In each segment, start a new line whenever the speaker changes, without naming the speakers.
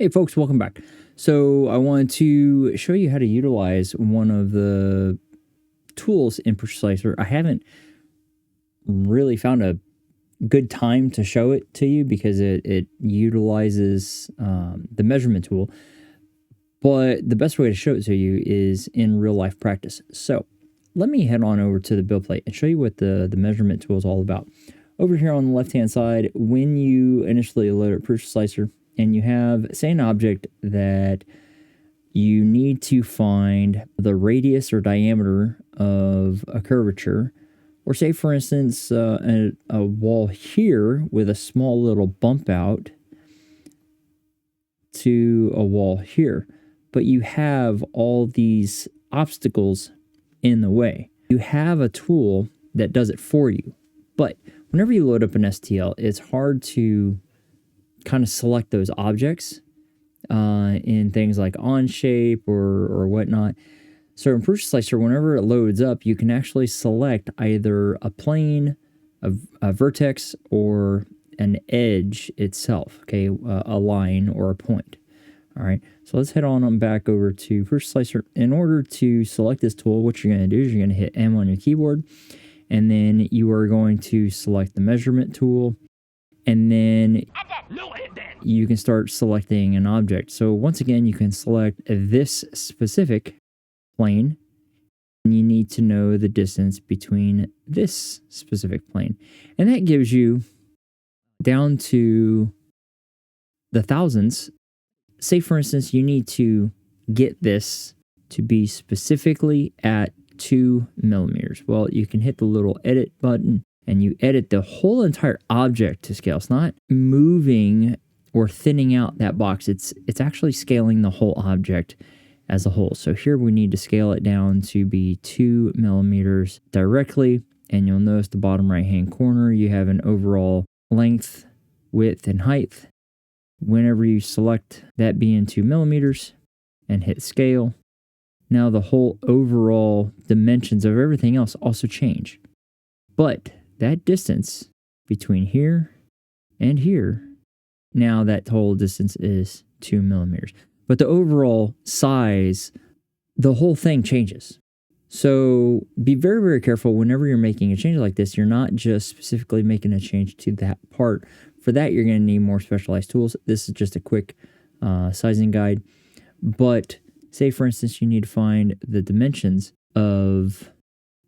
Hey folks, welcome back. So I wanted to show you how to utilize one of the tools in Prusa Slicer. I haven't really found a good time to show it to you because it utilizes the measurement tool. But the best way to show it to you is in real life practice. So let me head on over to the build plate and show you what the measurement tool is all about. Over here on the left hand side, when you initially load up Prusa Slicer, and you have, say, an object that you need to find the radius or diameter of a curvature, or say, for instance, a wall here with a small little bump out to a wall here, but you have all these obstacles in the way. You have a tool that does it for you, but whenever you load up an STL, it's hard to kind of select those objects in things like Onshape or whatnot. So in Prusa Slicer, whenever it loads up, you can actually select either a plane, a vertex, or an edge itself, okay, a line or a point. All right, so let's head on back over to Prusa Slicer. In order to select this tool, what you're going to do is you're going to hit M on your keyboard, and then you are going to select the measurement tool, and then you can start selecting an object. So once again, you can select this specific plane, and you need to know the distance between this specific plane. And that gives you down to the thousandths. Say, for instance, you need to get this to be specifically at 2 millimeters. Well, you can hit the little edit button, and you edit the whole entire object to scale. It's not moving or thinning out that box. It's actually scaling the whole object as a whole. So here we need to scale it down to be 2 millimeters directly. And you'll notice the bottom right-hand corner, you have an overall length, width, and height. Whenever you select that being 2 millimeters and hit scale, now the whole overall dimensions of everything else also change. But that distance between here and here, now that whole distance is 2 millimeters. But the overall size, the whole thing changes. So be very, very careful whenever you're making a change like this. You're not just specifically making a change to that part. For that, you're going to need more specialized tools. This is just a quick sizing guide. But say, for instance, you need to find the dimensions of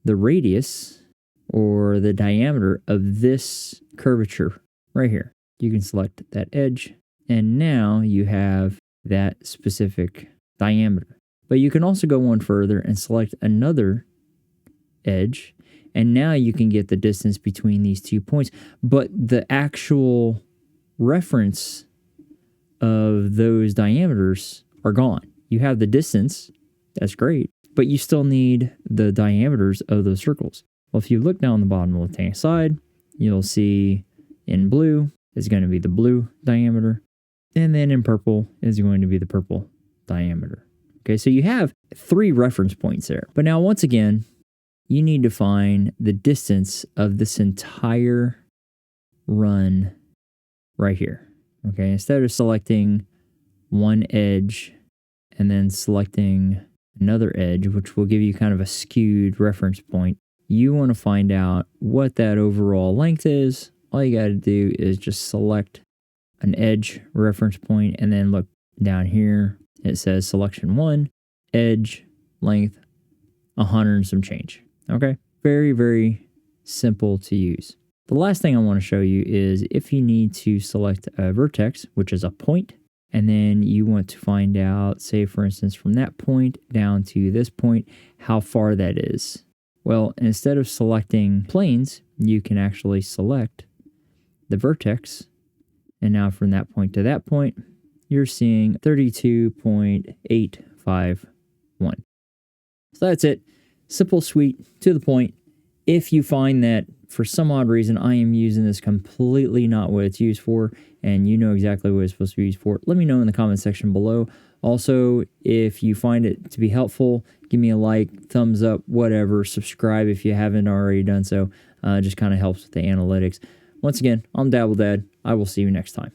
the radius or the diameter of this curvature right here. You can select that edge, and now you have that specific diameter. But you can also go one further and select another edge, and now you can get the distance between these 2 points, but the actual reference of those diameters are gone. You have the distance, that's great, but you still need the diameters of those circles. Well, if you look down the bottom left-hand side, you'll see in blue is going to be the blue diameter, and then in purple is going to be the purple diameter. Okay, so you have 3 reference points there. But now, once again, you need to find the distance of this entire run right here. Okay, instead of selecting one edge and then selecting another edge, which will give you kind of a skewed reference point, you want to find out what that overall length is. All you got to do is just select an edge reference point, and then look down here. It says selection 1, edge, length, 100 and some change. Okay, very, very simple to use. The last thing I want to show you is if you need to select a vertex, which is a point, and then you want to find out, say, for instance, from that point down to this point, how far that is. Well, instead of selecting planes, you can actually select the vertex. And now from that point to that point, you're seeing 32.851. So that's it. Simple, sweet, to the point. If you find that for some odd reason I am using this completely not what it's used for, and you know exactly what it's supposed to be used for, let me know in the comment section below. Also, if you find it to be helpful, give me a like, thumbs up, whatever. Subscribe if you haven't already done so. Just kind of helps with the analytics. Once again, I'm Dabble Dad. I will see you next time.